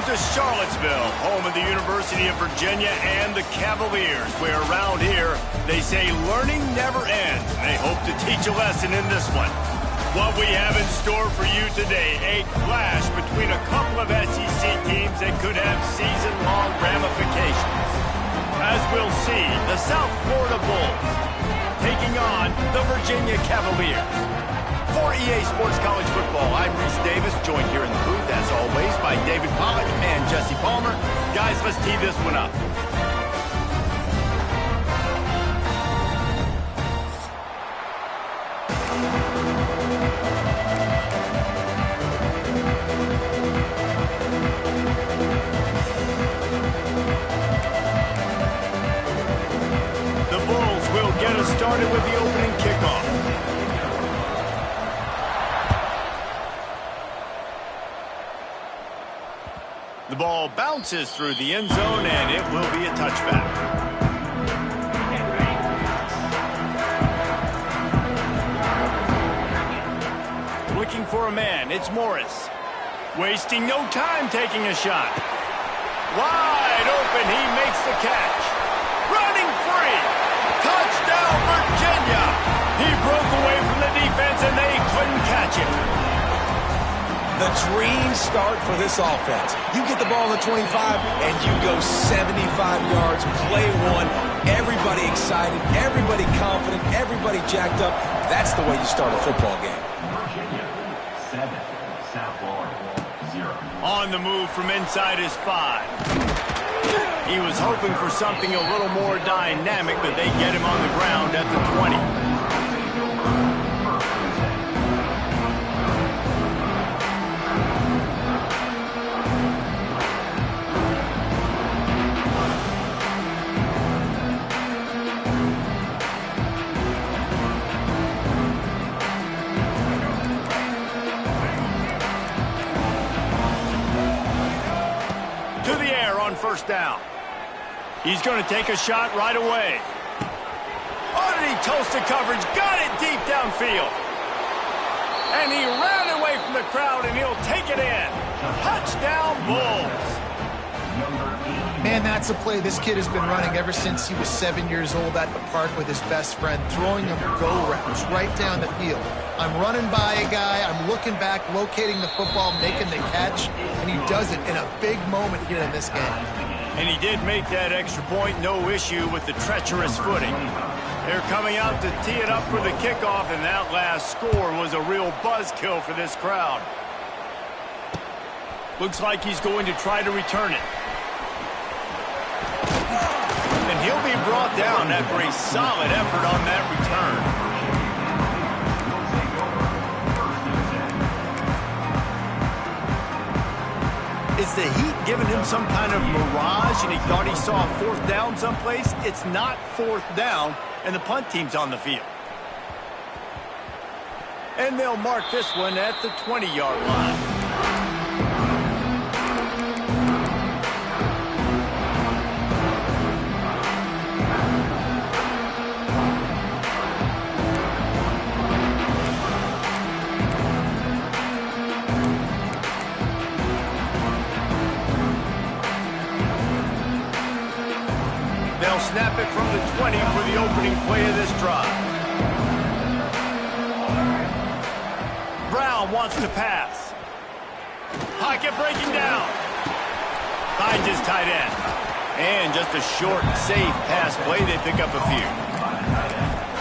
to Charlottesville, home of the University of Virginia and the Cavaliers, where around here they say learning never ends. They hope to teach a lesson in this one. What we have in store for you today, a clash between a couple of SEC teams that could have season-long ramifications. As we'll see, the South Florida Bulls taking on the Virginia Cavaliers. For EA Sports College Football, I'm Reese Davis, joined here in the booth, as always, by David Pollack and Jesse Palmer. Guys, let's tee this one up. The Bulls will get us started with the opening kickoff. The ball bounces through the end zone, and it will be a touchback. Looking for a man, it's Morris. Wasting no time taking a shot. Wide open, he makes the catch. Running free. Touchdown, Virginia. He broke away from the defense, and they couldn't catch him. The dream start for this offense. You get the ball in the 25, and you go 75 yards, play one. Everybody excited, everybody confident, everybody jacked up. That's the way you start a football game. Virginia, 7, South Florida, 0. On the move from inside his 5. He was hoping for something a little more dynamic, but they get him on the ground at the 20. First down. He's going to take a shot right away. Oh, did he toast the coverage? Got it deep downfield. And he ran away from the crowd, and he'll take it in. Touchdown, Bulls. Man, that's a play this kid has been running ever since he was 7 years old at the park with his best friend, throwing him go routes right down the field. I'm running by a guy, I'm looking back, locating the football, making the catch, and he does it in a big moment here in this game. And he did make that extra point, no issue with the treacherous footing. They're coming out to tee it up for the kickoff, and that last score was a real buzzkill for this crowd. Looks like he's going to try to return it. And he'll be brought down after a solid effort on that return. Is the heat giving him some kind of mirage and he thought he saw a fourth down someplace? It's not fourth down, and the punt team's on the field. And they'll mark this one at the 20-yard line. They'll snap it from the 20 for the opening play of this drive. Brown wants to pass. Pocket breaking down. Finds his tight end. And just a short, safe pass play. They pick up a few.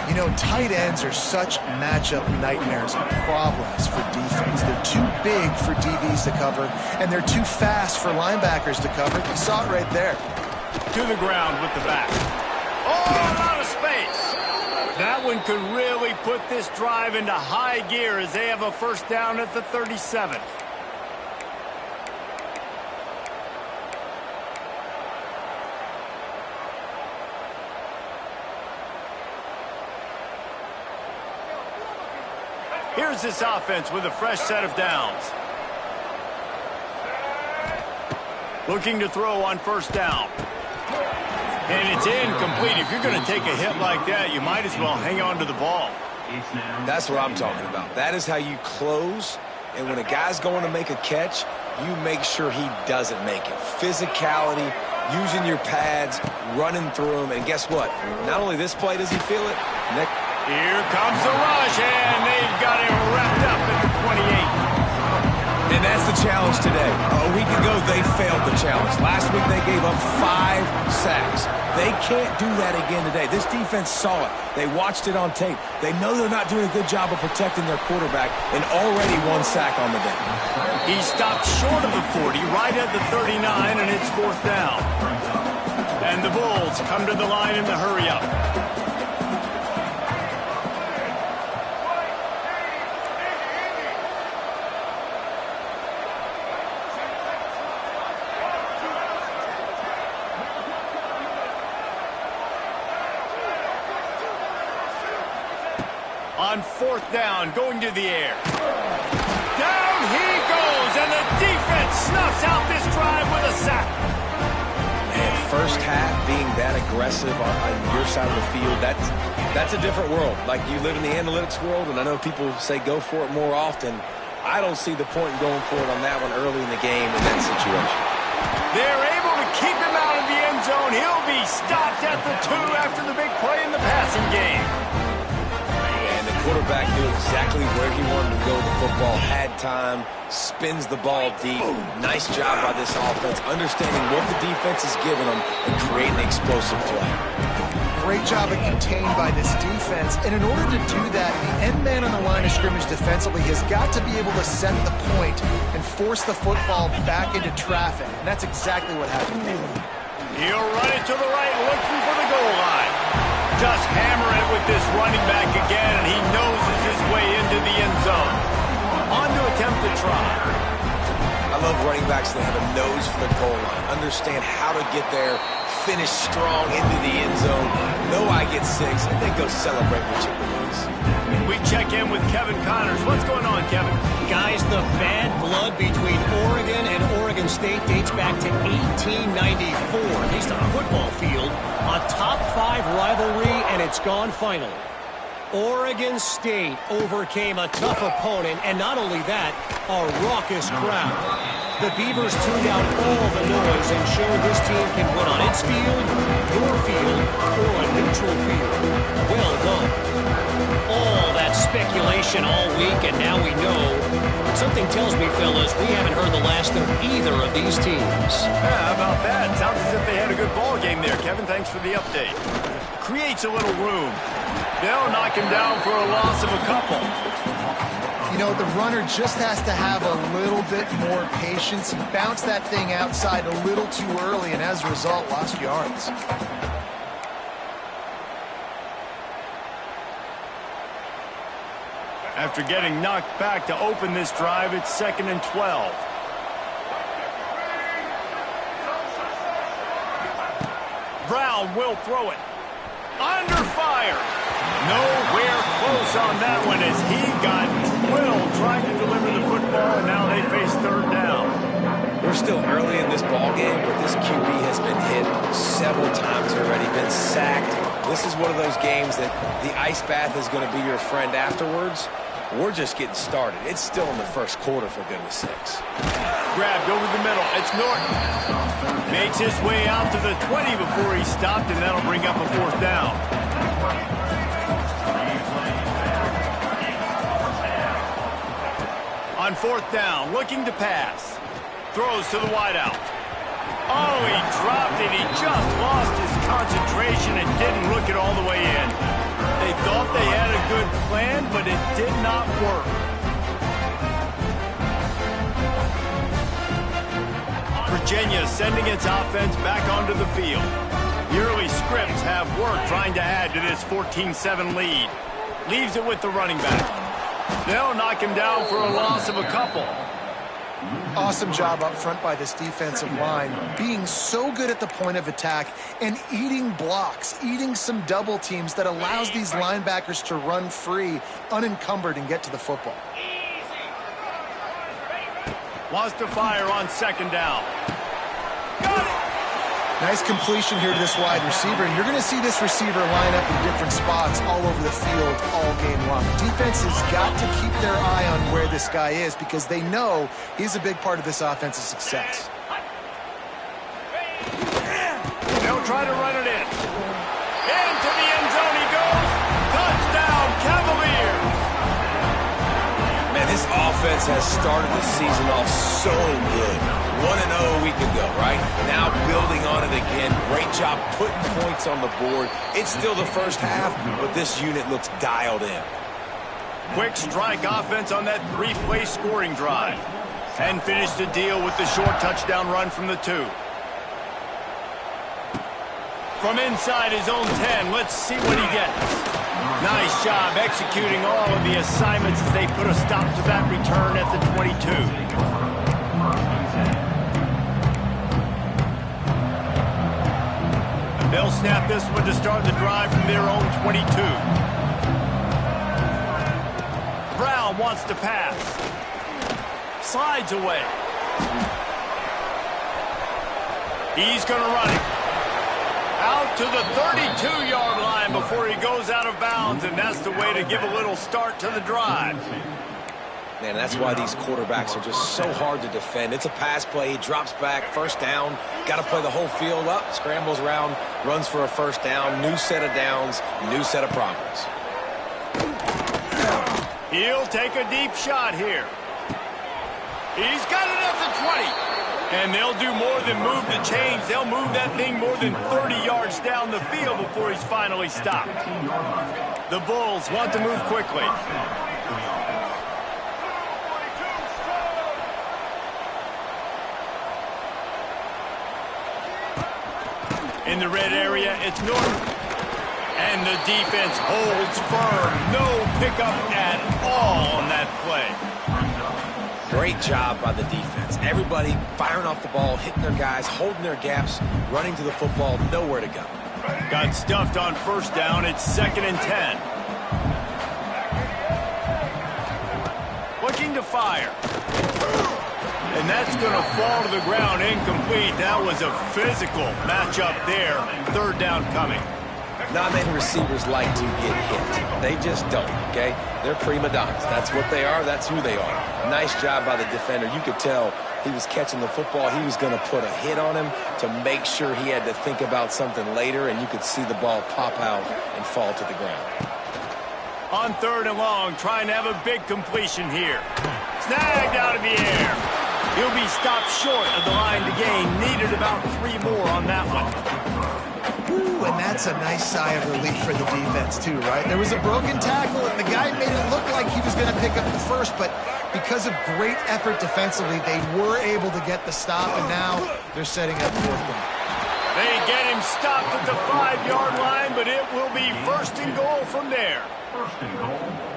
You know, tight ends are such matchup nightmares and problems for defense. They're too big for DBs to cover, and they're too fast for linebackers to cover. You saw it right there. To the ground with the back. Oh, out of space. That one could really put this drive into high gear as they have a first down at the 37. Here's this offense with a fresh set of downs. Looking to throw on first down. And it's incomplete. If you're going to take a hit like that, you might as well hang on to the ball. That's what I'm talking about. That is how you close. And when a guy's going to make a catch, you make sure he doesn't make it. Physicality, using your pads, running through them, and guess what? Not only this play does he feel it, here comes the rush, and they've got him wrapped up at the 28. And that's the challenge today. A week ago, they failed the challenge. Last week, they gave up 5 sacks. They can't do that again today. This defense saw it. They watched it on tape. They know they're not doing a good job of protecting their quarterback, and already 1 sack on the day. He stopped short of the 40, right at the 39, and it's 4th down. And the Bulls come to the line in the hurry-up. On 4th down, going to the air. Down he goes, and the defense snuffs out this drive with a sack. And first half being that aggressive on your side of the field, that's a different world. Like, you live in the analytics world, and I know people say go for it more often. I don't see the point in going for it on that one early in the game in that situation. They're able to keep him out of the end zone. He'll be stopped at the 2 after the big play in the passing game. Quarterback knew exactly where he wanted to go with the football, had time, spins the ball deep. Nice job by this offense, understanding what the defense is giving them and creating an explosive play. Great job of contained by this defense. And in order to do that, the end man on the line of scrimmage defensively has got to be able to set the point and force the football back into traffic. And that's exactly what happened. He'll run it to the right, looking for the goal line. Just hammer it with this running back again, and he noses his way into the end zone. On to attempt to try. I love running backs that have a nose for the goal line. Understand how to get there, finish strong into the end zone. Know I get 6, and then go celebrate with Chip Willis. We check in with Kevin Connors. What's going on, Kevin? Guys, the bad blood between Oregon and Oregon State dates back to 1894. At least on a football field. A top 5 rivalry, and it's gone final. Oregon State overcame a tough opponent, and not only that, a raucous crowd. The Beavers tuned out all the noise and showed this team can win on its field, your field, or a neutral field. Well done. All that speculation all week, and now we know. Something tells me, fellas, we haven't heard the last of either of these teams. Yeah, how about that? Sounds as if they had a good ball game there, Kevin. Thanks for the update. Creates a little room. They'll knock him down for a loss of a couple. You know, the runner just has to have a little bit more patience. He bounced that thing outside a little too early, and as a result, lost yards. After getting knocked back to open this drive, it's 2nd and 12. Brown will throw it. Under fire. Nowhere close on that one as he got drilled trying to deliver the football, and now they face 3rd down. We're still early in this ball game, but this QB has been hit several times already, been sacked. This is one of those games that the ice bath is going to be your friend afterwards. We're just getting started. It's still in the first quarter, for goodness sakes. Grabbed over the middle. It's Norton. Makes his way out to the 20 before he stopped, and that'll bring up a 4th down. On 4th down, looking to pass. Throws to the wideout. Oh, he dropped it. He just lost his concentration and didn't look it all the way in. They thought they had a good plan, but it did not work. Virginia sending its offense back onto the field. The early scripts have worked trying to add to this 14-7 lead. Leaves it with the running back. They'll knock him down for a loss of a couple. Awesome job up front by this defensive line, being so good at the point of attack and eating blocks, eating some double teams that allows these linebackers to run free, unencumbered, and get to the football. Wants to fire on 2nd down. Got it! Nice completion here to this wide receiver, and you're going to see this receiver line up in different spots all over the field all game long. Defense has got to keep their eye on where this guy is because they know he's a big part of this offense's success. They'll try to run it in. Into the end zone he goes. Touchdown, Cavaliers! Man, this offense has started the season off so good. 1-0 a week ago, right? Now building on it again. Great job putting points on the board. It's still the first half, but this unit looks dialed in. Quick strike offense on that 3-play scoring drive. And finished the deal with the short touchdown run from the 2. From inside his own 10, let's see what he gets. Nice job executing all of the assignments as they put a stop to that return at the 22. They'll snap this one to start the drive from their own 22. Brown wants to pass. Slides away. He's going to run it. Out to the 32-yard line before he goes out of bounds, and that's the way to give a little start to the drive. Man, that's why these quarterbacks are just so hard to defend. It's a pass play. He drops back, first down. Got to play the whole field up, scrambles around, runs for a first down. New set of downs, new set of problems. He'll take a deep shot here. He's got it at the 20. And they'll do more than move the chains. They'll move that thing more than 30 yards down the field before he's finally stopped. The Bulls want to move quickly. In the red area, it's Norton. And the defense holds firm. No pickup at all on that play. Great job by the defense. Everybody firing off the ball, hitting their guys, holding their gaps, running to the football, nowhere to go. Got stuffed on first down. It's 2nd and 10. Looking to fire. And that's going to fall to the ground incomplete. That was a physical matchup there. 3rd down coming. Not many receivers like to get hit. They just don't, okay? They're prima donnas. That's what they are. That's who they are. Nice job by the defender. You could tell he was catching the football. He was going to put a hit on him to make sure he had to think about something later, and you could see the ball pop out and fall to the ground. On 3rd and long, trying to have a big completion here. Snagged out of the air. He'll be stopped short of the line to gain. Needed about 3 more on that one. Ooh, and that's a nice sigh of relief for the defense too, right? There was a broken tackle, and the guy made it look like he was going to pick up the first, but because of great effort defensively, they were able to get the stop, and now they're setting up 4th down. They get him stopped at the 5-yard line, but it will be 1st and goal from there.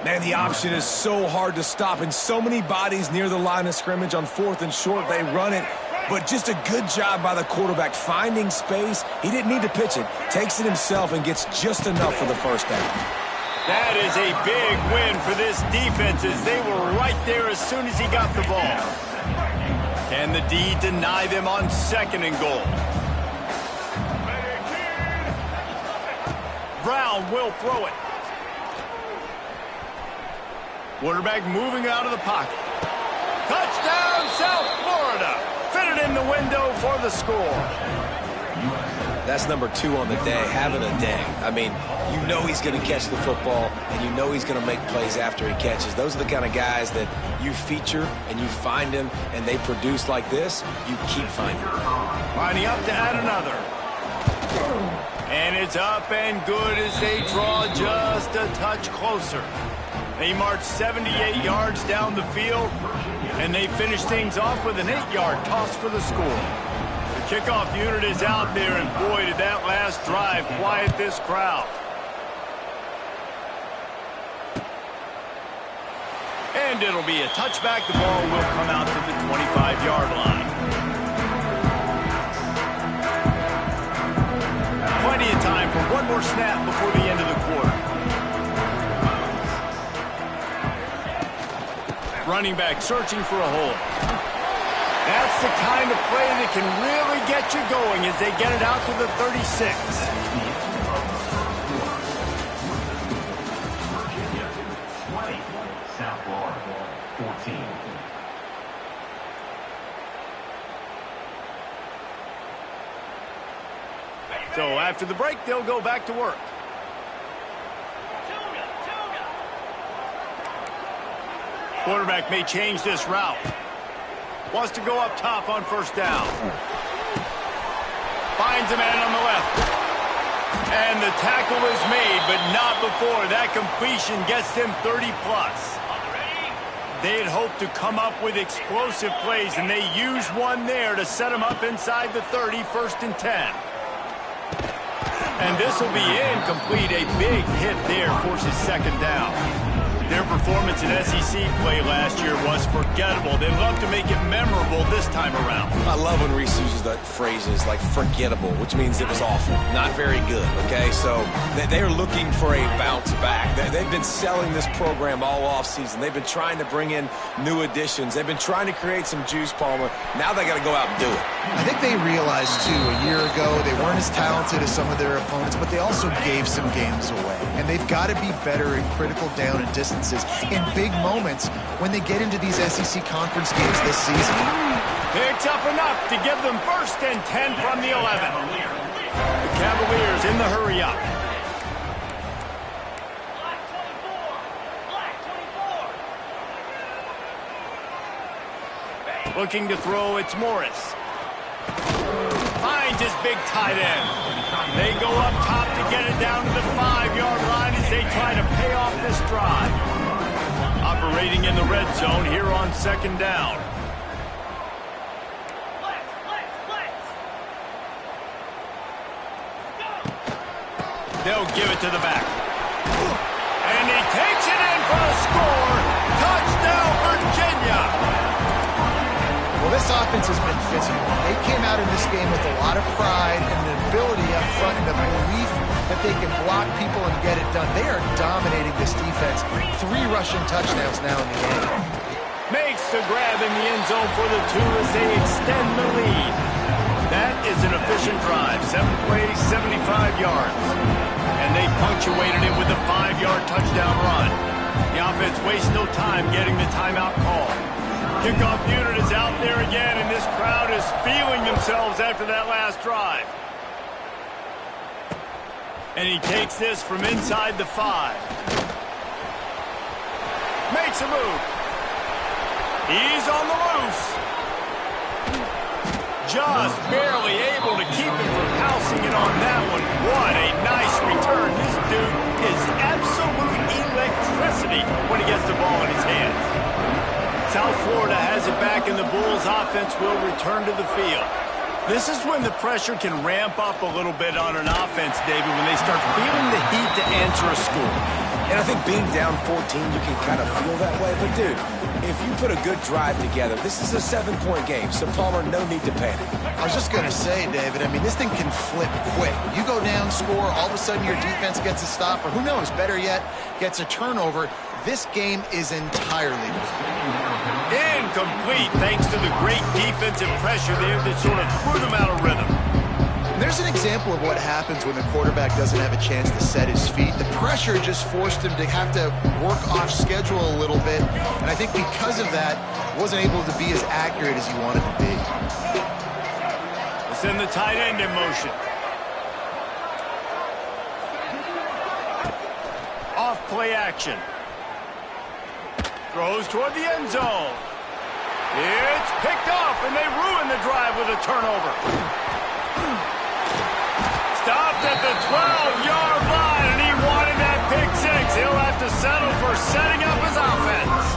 Man, the option is so hard to stop, and so many bodies near the line of scrimmage on 4th and short. They run it, but just a good job by the quarterback finding space. He didn't need to pitch it. Takes it himself and gets just enough for the first down. That is a big win for this defense as they were right there as soon as he got the ball. Can the D deny them on 2nd and goal? Brown will throw it. Quarterback moving out of the pocket. Touchdown, South Florida. Fitted in the window for the score. That's number 2 on the day, having a day. I mean, you know he's going to catch the football, and you know he's going to make plays after he catches. Those are the kind of guys that you feature and you find them, and they produce like this, you keep finding them. Lining up to add another. And it's up and good as they draw just a touch closer. They march 78 yards down the field, and they finish things off with an 8-yard toss for the score. The kickoff unit is out there, and boy, did that last drive quiet this crowd. And it'll be a touchback. The ball will come out to the 25-yard line. Plenty of time for one more snap before the end of the quarter. Running back searching for a hole. That's the kind of play that can really get you going as they get it out to the 36. Virginia, 20. South Florida, 14. So after the break, they'll go back to work. Quarterback may change this route. Wants to go up top on first down. Finds a man on the left. And the tackle is made, but not before that completion gets them 30-plus. They had hoped to come up with explosive plays, and they used one there to set them up inside the 30, first and 10. And this will be incomplete. A big hit there forces second down. Their performance in SEC play last year was forgettable. They'd love to make it memorable this time around. I love when Reese uses the phrases like forgettable, which means it was awful, not very good, okay? So they're looking for a bounce back. They've been selling this program all offseason. They've been trying to bring in new additions. They've been trying to create some juice, Palmer. Now they got to go out and do it. I think they realized, too, a year ago they weren't as talented as some of their opponents, but they also gave some games away. And they've got to be better in critical down and distance in big moments when they get into these SEC conference games this season. Picks up enough to give them first and 10 from the 11. The Cavaliers in the hurry up. Looking to throw, it's Morris. Finds his big tight end. They go up top to get it down to the 5-yard line as they try to pay off this drive. Operating in the red zone here on second down. They'll give it to the back. And he takes it in for a score. Touchdown, Virginia. Well, this offense has been physical. They came out in this game with a lot of pride and an ability up front and a belief that they can block people and get it done. They are dominating this defense. 3 rushing touchdowns now in the game. Makes the grab in the end zone for the 2 as they extend the lead. That is an efficient drive. 7 plays, 75 yards. And they punctuated it with a 5-yard touchdown run. The offense wastes no time getting the timeout call. Kickoff unit is out there again, and this crowd is feeling themselves after that last drive. And he takes this from inside the 5. Makes a move. He's on the loose. Just barely able to keep him from housing it on that one. What a nice return. This dude is absolute electricity when he gets the ball in his hands. South Florida has it back, and the Bulls offense will return to the field. This is when the pressure can ramp up a little bit on an offense, David, when they start feeling the heat to answer a score. And I think being down 14, you can kind of feel that way. But, dude, if you put a good drive together, this is a 7-point game, so, Palmer, no need to panic. I was just going to say, David, I mean, this thing can flip quick. You go down, score, all of a sudden your defense gets a stop, or who knows, better yet, gets a turnover. This game is entirely different. Incomplete, thanks to the great defensive pressure there that sort of threw them out of rhythm. There's an example of what happens when the quarterback doesn't have a chance to set his feet. The pressure just forced him to have to work off schedule a little bit, and I think because of that, wasn't able to be as accurate as he wanted to be. Send the tight end in motion. Off play action. Throws toward the end zone. It's picked off, and they ruin the drive with a turnover. Stopped at the 12-yard line, and he wanted that pick 6. He'll have to settle for setting up his offense.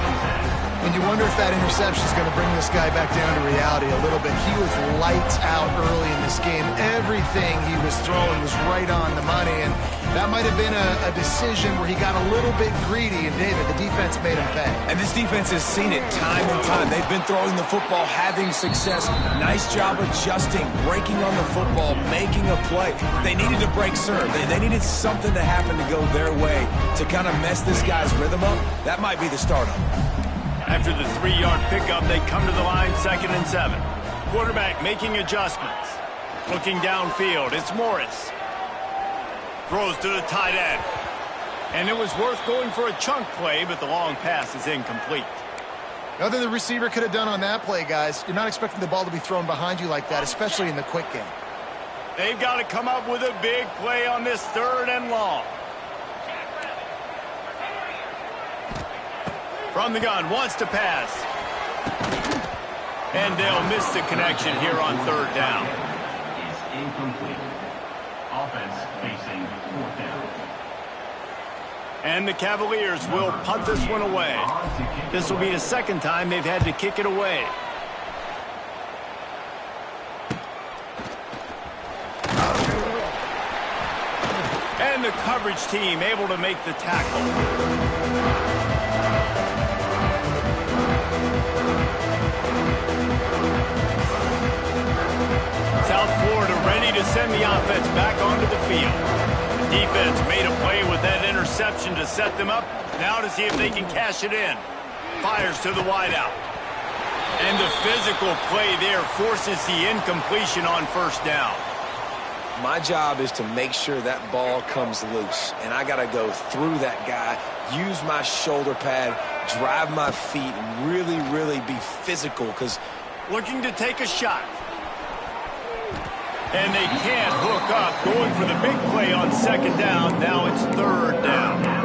And you wonder if that interception is going to bring this guy back down to reality a little bit. He was lights out early in this game. Everything he was throwing was right on the money, and that might have been a decision where he got a little bit greedy, and David, the defense made him pay. And this defense has seen it time and time. They've been throwing the football, having success. Nice job adjusting, breaking on the football, making a play. They needed to break serve. They needed something to happen to go their way to kind of mess this guy's rhythm up. That might be the start of it. After the 3-yard pickup, they come to the line, 2nd and 7. quarterback making adjustments. Looking downfield, it's Morris. Throws to the tight end. And it was worth going for a chunk play, but the long pass is incomplete. Nothing the receiver could have done on that play, guys. You're not expecting the ball to be thrown behind you like that, especially in the quick game. They've got to come up with a big play on this 3rd and long. From the gun, wants to pass. And they'll miss the connection here on 3rd down. Is incomplete. Offense facing 4th down. And the Cavaliers will punt this one away. This will be the 2nd time they've had to kick it away. And the coverage team able to make the tackle. South Florida ready to send the offense back onto the field. The defense made a play with that interception to set them up. Now to see if they can cash it in. Fires to the wideout. And the physical play there forces the incompletion on 1st down. My job is to make sure that ball comes loose, and I got to go through that guy, use my shoulder pad, drive my feet, and really, really be physical because looking to take a shot. And they can't hook up, going for the big play on 2nd down. Now it's 3rd down.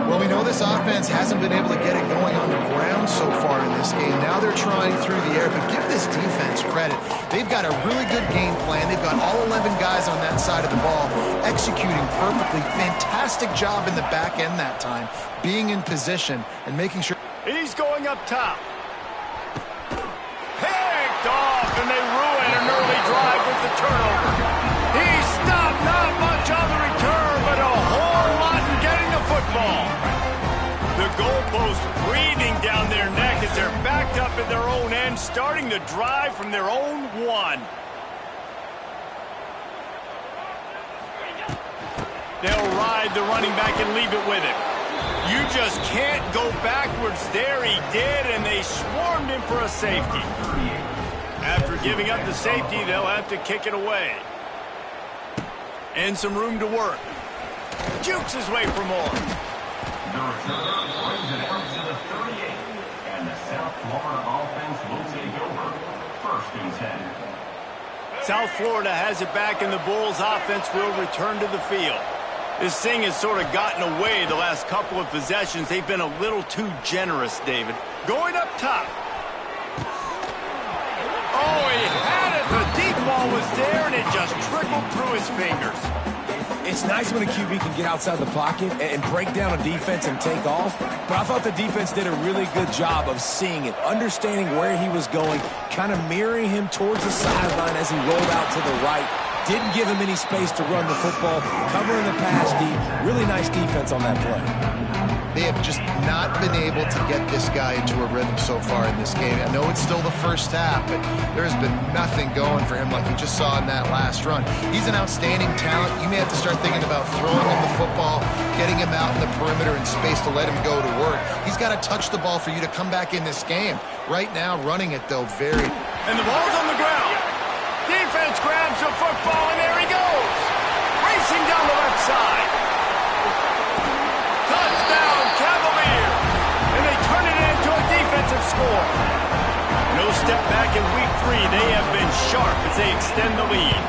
Well, we know this offense hasn't been able to get it going on the ground so far in this game. Now they're trying through the air, but give this defense credit. They've got a really good game plan. They've got all 11 guys on that side of the ball executing perfectly. Fantastic job in the back end that time, being in position and making sure. He's going up top. Picked off, and they ruin an early drive with the turnover. He stopped, not much on the return, but a whole lot in getting the football. The goalpost breathing down their neck as they're backed up in their own end, starting the drive from their own 1. They'll ride the running back and leave it with him. You just can't go backwards there. He did, and they swarmed him for a safety. After giving up the safety, they'll have to kick it away. And some room to work. Jukes his way for more. The returner brings it out to the 38, and the South Florida offense will take over. 1st and 10. South Florida has it back, and the Bulls offense will return to the field. This thing has sort of gotten away the last couple of possessions. They've been a little too generous, David. Going up top. Oh, he had it. The deep ball was there, and it just trickled through his fingers. it's nice when a QB can get outside the pocket and break down a defense and take off. But I thought the defense did a really good job of seeing it, understanding where he was going, kind of mirroring him towards the sideline as he rolled out to the right. Didn't give him any space to run the football, covering the pass deep. Really nice defense on that play. They have just not been able to get this guy into a rhythm so far in this game. I know it's still the first half, but there has been nothing going for him like we just saw in that last run. He's an outstanding talent. You may have to start thinking about throwing him the football, getting him out in the perimeter in space to let him go to work. He's got to touch the ball for you to come back in this game. Right now, running it, though, very... And the ball's on the ground. Defense grabs the football, and there he goes. Racing down the left side. Touchdown, Cavaliers. And they turn it into a defensive score. No step back in week 3. They have been sharp as they extend the lead.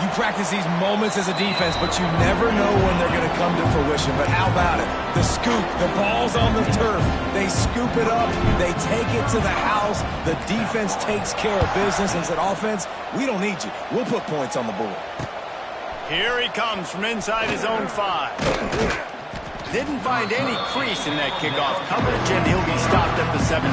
You practice these moments as a defense, but you never know when they're going to come to fruition. But how about it? The scoop, the ball's on the turf. They scoop it up. They take it to the house. The defense takes care of business and said, offense, we don't need you. We'll put points on the board. Here he comes from inside his own 5. Didn't find any crease in that kickoff coverage, and he'll be stopped at the 17.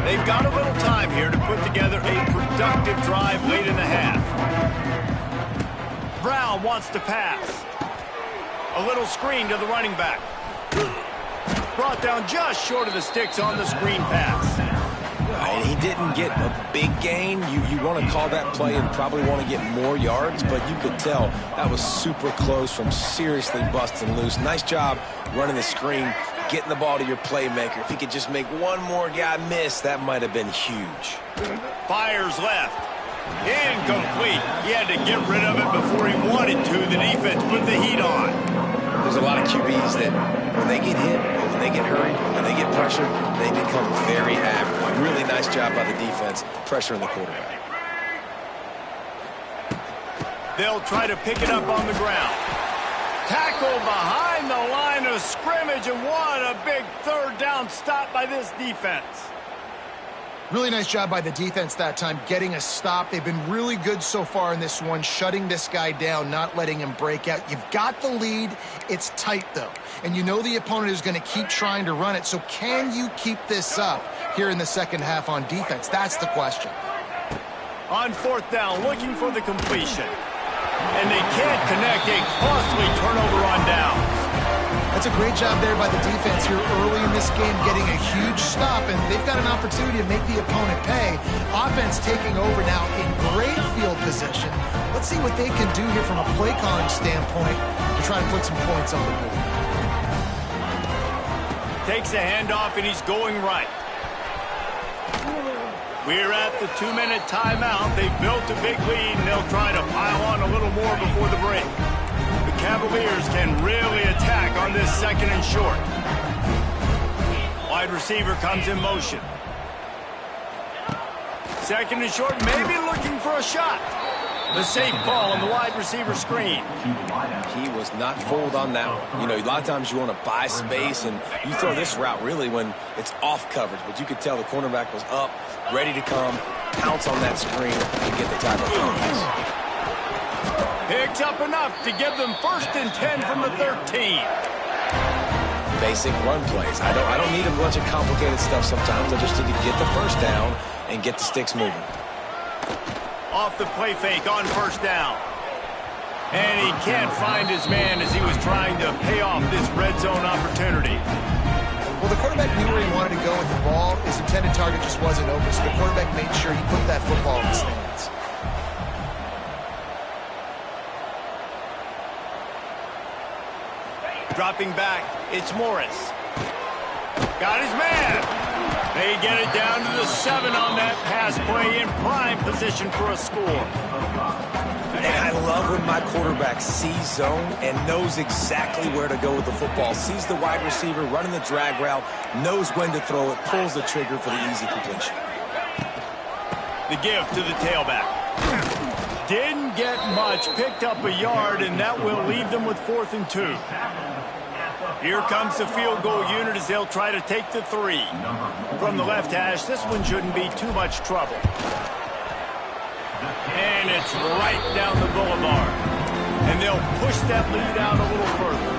They've got a little time here to put together a productive drive late in the half. Brown wants to pass. A little screen to the running back. Brought down just short of the sticks on the screen pass. And he didn't get a big gain. You want to call that play and probably want to get more yards, but you could tell that was super close from seriously busting loose. Nice job running the screen, getting the ball to your playmaker. If he could just make one more guy miss, that might have been huge. Fires left. Incomplete. He had to get rid of it before he wanted to. The defense put the heat on. There's a lot of QBs that when they get hit, or when they get hurried, when they get pressured, they become very average. Really nice job by the defense pressuring the quarterback. They'll try to pick it up on the ground. Tackle behind the line of scrimmage, and what a big third down stop by this defense. Really nice job by the defense that time, getting a stop. They've been really good so far in this one, shutting this guy down, not letting him break out. You've got the lead. It's tight, though. And you know the opponent is going to keep trying to run it. So can you keep this up here in the second half on defense? That's the question. On fourth down, looking for the completion. And they can't connect. A costly turnover on downs. That's a great job there by the defense here early in this game, getting a huge stop, and they've got an opportunity to make the opponent pay. Offense taking over now in great field position. Let's see what they can do here from a play calling standpoint to try to put some points on the board. Takes a handoff, and he's going right. We're at the 2-minute timeout. They've built a big lead, and they'll try to pile on a little more before the break. The Cavaliers can really attack on this second and short. Wide receiver comes in motion. Second and short, maybe looking for a shot. The safe call on the wide receiver screen. He was not fooled on that one. You know, a lot of times you want to buy space, and you throw this route really when it's off coverage. But you could tell the cornerback was up, ready to come, pounce on that screen, and get the tackle for him. Picks up enough to give them 1st and 10 from the 13. Basic run plays. I don't need a bunch of complicated stuff sometimes. I just need to get the first down and get the sticks moving. Off the play fake on first down. And he can't find his man as he was trying to pay off this red zone opportunity. Well, the quarterback knew where he wanted to go with the ball. His intended target just wasn't open, so the quarterback made sure he put that football in the stands. Dropping back, it's Morris. Got his man. They get it down to the 7 on that pass play, in prime position for a score. And I love when my quarterback sees zone and knows exactly where to go with the football. Sees the wide receiver running the drag route, knows when to throw it, pulls the trigger for the easy completion. The give to the tailback. Didn't get much, picked up a yard, and that will leave them with 4th and 2. Here comes the field goal unit as they'll try to take the 3. From the left hash, this one shouldn't be too much trouble. And it's right down the boulevard. And they'll push that lead out a little further.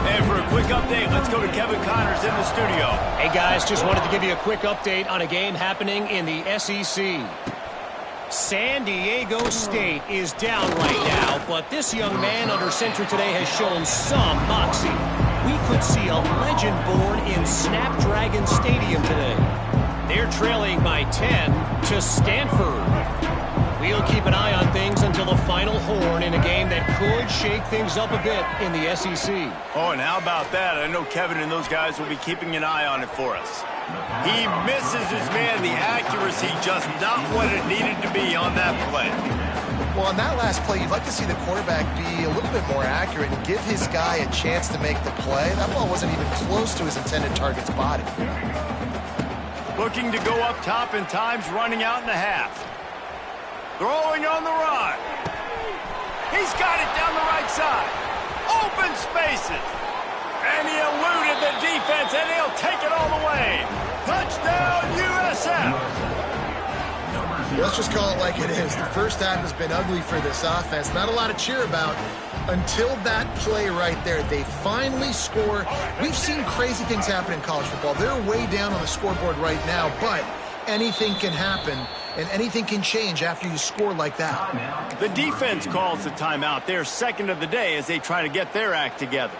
And for a quick update, let's go to Kevin Connors in the studio. Hey guys, just wanted to give you a quick update on a game happening in the SEC. San Diego State is down right now, but this young man under center today has shown some moxie. We could see a legend born in Snapdragon Stadium today. They're trailing by 10 to Stanford. We'll keep an eye on things until the final horn in a game that could shake things up a bit in the SEC. Oh, and how about that? I know Kevin and those guys will be keeping an eye on it for us. He misses his man. The accuracy just not what it needed to be on that play. Well, on that last play, you'd like to see the quarterback be a little bit more accurate and give his guy a chance to make the play. That ball wasn't even close to his intended target's body. Looking to go up top, and time's running out in the half. Throwing on the run. He's got it down the right side. Open spaces. And he eluded the defense, and he'll take it all the way. Touchdown, USF. Let's just call it like it is. The first half has been ugly for this offense. Not a lot to cheer about until that play right there. They finally score. We've seen crazy things happen in college football. They're way down on the scoreboard right now, but anything can happen, and anything can change after you score like that. The defense calls the timeout. They're second of the day as they try to get their act together.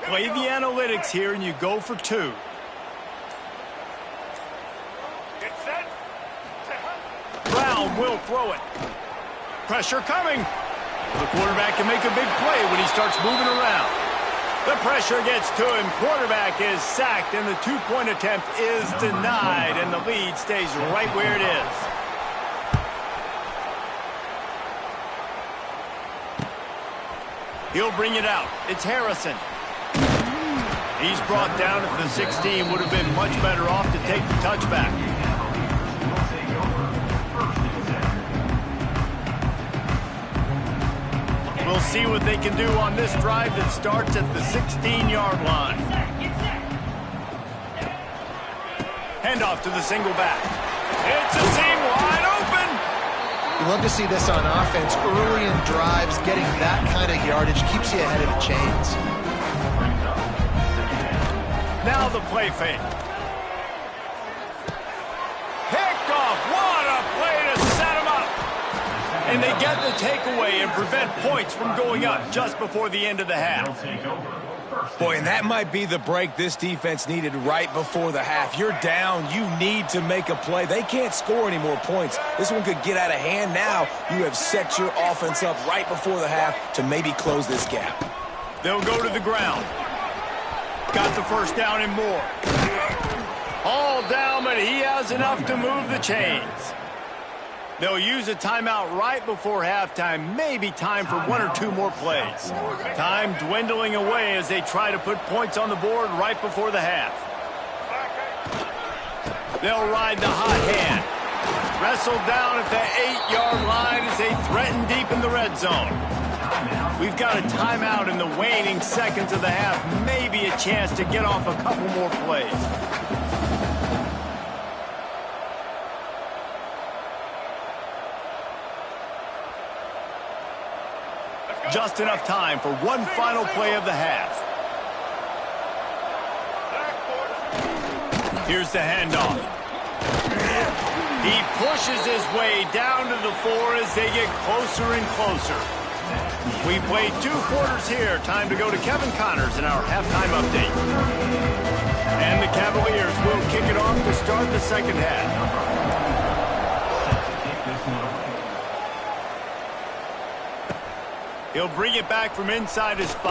Play the analytics here, and you go for 2. Brown will throw it. Pressure coming. The quarterback can make a big play when he starts moving around. The pressure gets to him. Quarterback is sacked, and the 2-point attempt is denied, and the lead stays right where it is. He'll bring it out. It's Harrison. He's brought down at the 16. Would have been much better off to take the touchback. We'll see what they can do on this drive that starts at the 16-yard line. Handoff to the single back. It's a seam wide open. You love to see this on offense. Early in drives, getting that kind of yardage keeps you ahead of the chains. Now the play fake. Picked off. What a play to set him up. And they get the takeaway and prevent points from going up just before the end of the half. Boy, and that might be the break this defense needed right before the half. You're down. You need to make a play. They can't score any more points. This one could get out of hand now. You have set your offense up right before the half to maybe close this gap. They'll go to the ground. Got the first down and more. All down, but he has enough to move the chains. They'll use a timeout right before halftime. Maybe time for 1 or 2 more plays. Time dwindling away as they try to put points on the board right before the half. They'll ride the hot hand. Wrestled down at the 8-yard line as they threaten deep in the red zone. We've got a timeout in the waning seconds of the half. Maybe a chance to get off a couple more plays. Just enough time for one final play of the half. Here's the handoff. He pushes his way down to the 4 as they get closer and closer. We played 2 quarters here. Time to go to Kevin Connors in our halftime update. And the Cavaliers will kick it off to start the second half. He'll bring it back from inside his 5.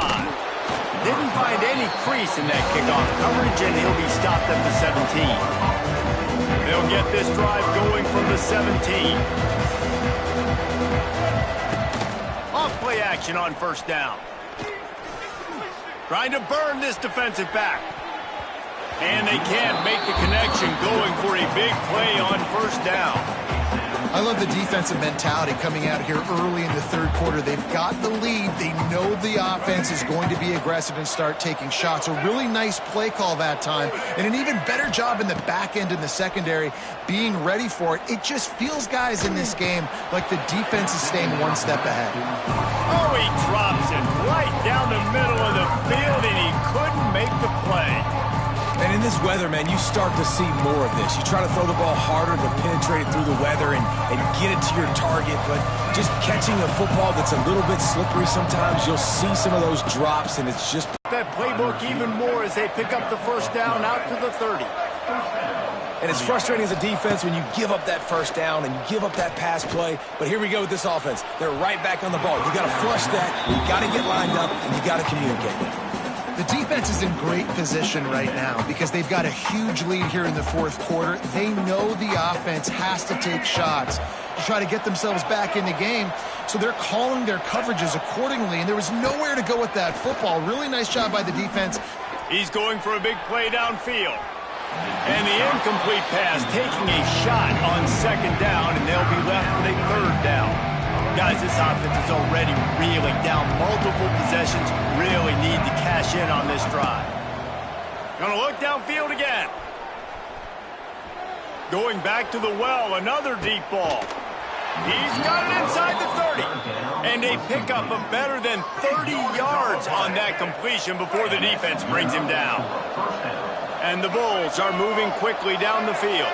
Didn't find any crease in that kickoff coverage, and he'll be stopped at the 17. They'll get this drive going from the 17. Off-play action on first down. Trying to burn this defensive back. And they can't make the connection, going for a big play on first down. I love the defensive mentality coming out here early in the third quarter. They've got the lead. They know the offense is going to be aggressive and start taking shots. A really nice play call that time, and an even better job in the back end in the secondary being ready for it. It just feels, guys, in this game like the defense is staying one step ahead. Oh, he drops it right down the middle of the field, and he couldn't make the play. And in this weather, man, you start to see more of this. You try to throw the ball harder to penetrate it through the weather and get it to your target, but just catching a football that's a little bit slippery sometimes, you'll see some of those drops, and it's just... That playbook even more as they pick up the first down out to the 30. And it's frustrating as a defense when you give up that first down and you give up that pass play, but here we go with this offense. They're right back on the ball. You got to flush that, you got to get lined up, and you got to communicate. The defense is in great position right now because they've got a huge lead here in the fourth quarter. They know the offense has to take shots to try to get themselves back in the game, so they're calling their coverages accordingly, and there was nowhere to go with that football. Really nice job by the defense. He's going for a big play downfield. And the incomplete pass taking a shot on second down, and they'll be left with a third down. Guys, this offense is already reeling down multiple possessions. Really need to cash in on this drive. Gonna look downfield again. Going back to the well, another deep ball. He's got it inside the 30. And they pick up a better than 30 yards on that completion before the defense brings him down. And the Bulls are moving quickly down the field.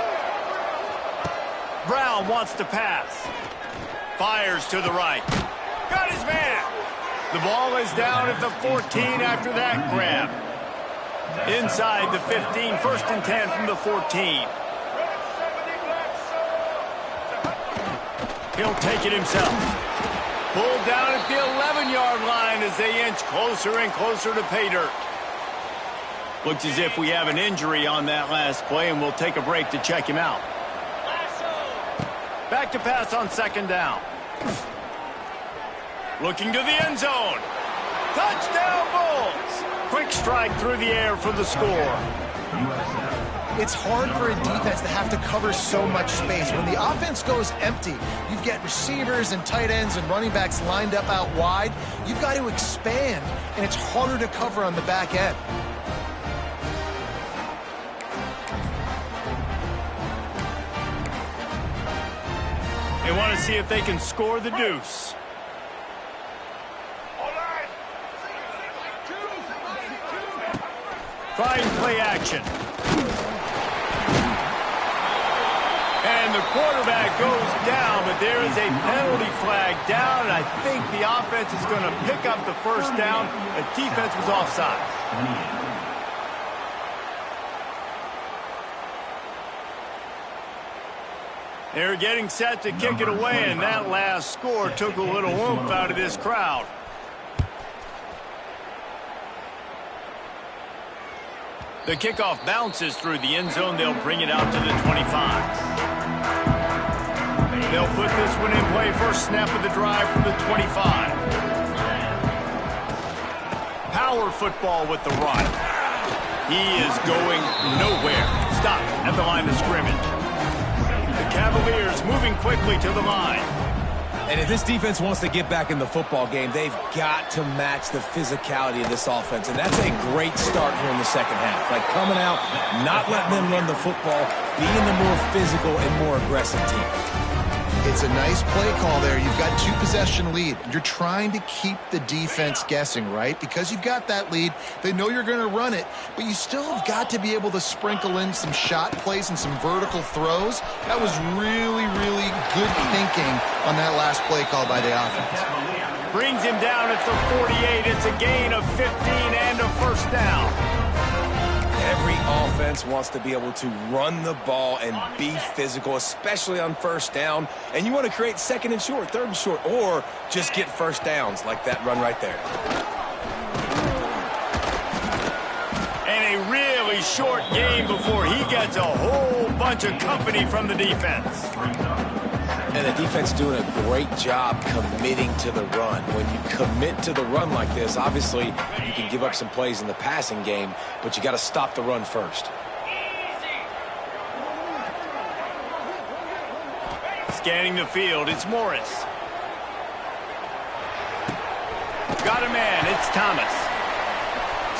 Brown wants to pass. Fires to the right. Got his man. The ball is down at the 14 after that grab. Inside the 15, 1st and 10 from the 14. He'll take it himself. Pulled down at the 11-yard line as they inch closer and closer to pay dirt. Looks as if we have an injury on that last play, and we'll take a break to check him out. Back to pass on 2nd down. Looking to the end zone. Touchdown, Bulls! Quick strike through the air for the score. It's hard for a defense to have to cover so much space. When the offense goes empty, you get receivers and tight ends and running backs lined up out wide. You've got to expand, and it's harder to cover on the back end. They want to see if they can score the deuce. Trying play action. And the quarterback goes down, but there is a penalty flag down, and I think the offense is going to pick up the 1st down. The defense was offside. They're getting set to kick it away, and that last score took a little oomph out of this crowd. The kickoff bounces through the end zone. They'll bring it out to the 25. They'll put this one in play. First snap of the drive from the 25. Power football with the run. He is going nowhere. Stop at the line of scrimmage. The Cavaliers moving quickly to the line. And if this defense wants to get back in the football game, they've got to match the physicality of this offense. And that's a great start here in the 2nd half. Like coming out, not letting them run the football, being the more physical and more aggressive team. It's a nice play call there. You've got 2-possession lead. You're trying to keep the defense guessing, right? Because you've got that lead, they know you're going to run it, but you still have got to be able to sprinkle in some shot plays and some vertical throws. That was really, really good thinking on that last play call by the offense. Brings him down at the 48. It's a gain of 15 and a 1st down. Every offense wants to be able to run the ball and be physical, especially on 1st down. And you want to create 2nd and short, 3rd and short, or just get 1st downs like that run right there. And a really short game before he gets a whole bunch of company from the defense. And the defense doing a great job committing to the run. When you commit to the run like this, obviously you can give up some plays in the passing game, but you got to stop the run first. Scanning the field, it's Morris. Got a man, it's Thomas.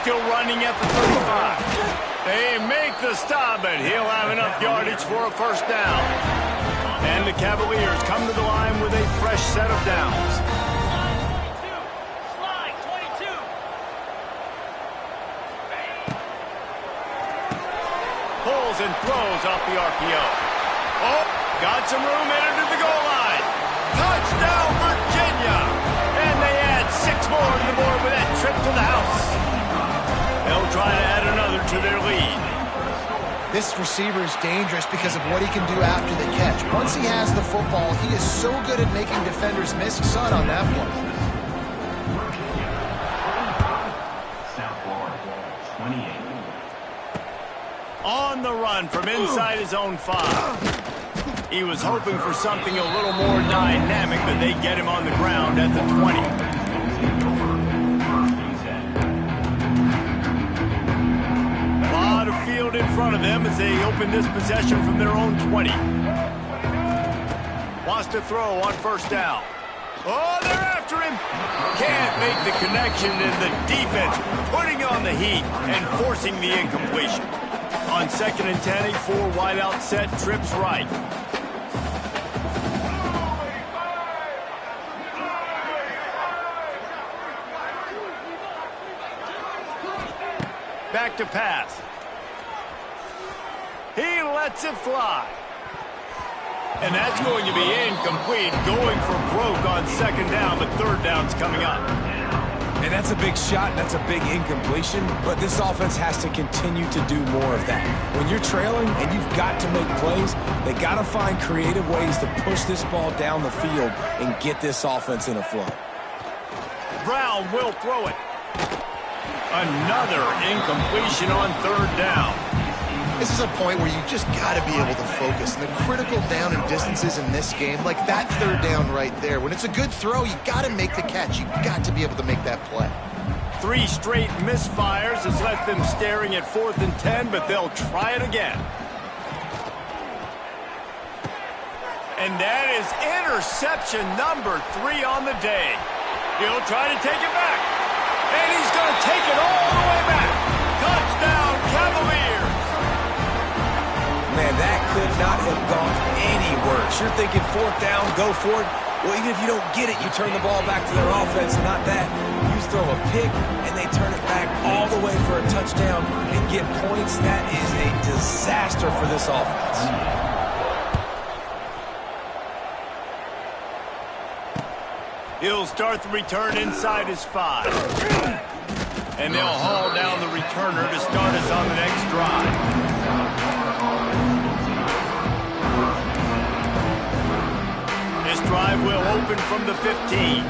Still running at the 35. They make the stop, but he'll have enough yardage for a 1st down. And the Cavaliers come to the line with a fresh set of downs. Slide 22. Pulls and throws off the RPO. Oh, got some room, entered to the goal line. Touchdown, Virginia! And they add 6 more to the board with that trip to the house. They'll try to add another to their lead. This receiver is dangerous because of what he can do after the catch. Once he has the football, he is so good at making defenders miss. You saw it on that play. South Florida, 28. On the run from inside his own 5. He was hoping for something a little more dynamic, but they get him on the ground at the 20. Field in front of them as they open this possession from their own 20. Wants to throw on 1st down. Oh, they're after him. Can't make the connection, and the defense putting on the heat and forcing the incompletion. On 2nd and 10, a 4 wideout set, trips right. Back to pass. He lets it fly. And that's going to be incomplete. Going for broke on 2nd down, but 3rd down's coming up. And that's a big shot, that's a big incompletion, but this offense has to continue to do more of that. When you're trailing and you've got to make plays, they got to find creative ways to push this ball down the field and get this offense in a flow. Brown will throw it. Another incompletion on third down. This is a point where you just got to be able to focus. And the critical down and distances in this game, like that third down right there, when it's a good throw, you got to make the catch. You got to be able to make that play. 3 straight misfires has left them staring at 4th and 10, but they'll try it again. And that is interception number 3 on the day. He'll try to take it back. And he's going to take it all the way back. Touchdown, Cavaliers. Man, that could not have gone any worse. You're thinking 4th down, go for it. Well, even if you don't get it, you turn the ball back to their offense. Not that. You throw a pick, and they turn it back all the way for a touchdown and get points. That is a disaster for this offense. He'll start the return inside his 5. And they'll haul down the returner to start us on the next drive. This drive will open from the 15.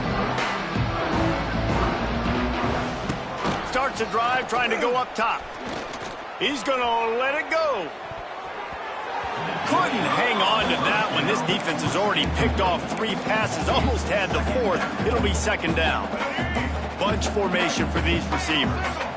Starts a drive trying to go up top. He's going to let it go. Couldn't hang on to that one. This defense has already picked off 3 passes, almost had the 4th. It'll be 2nd down. Bunch formation for these receivers.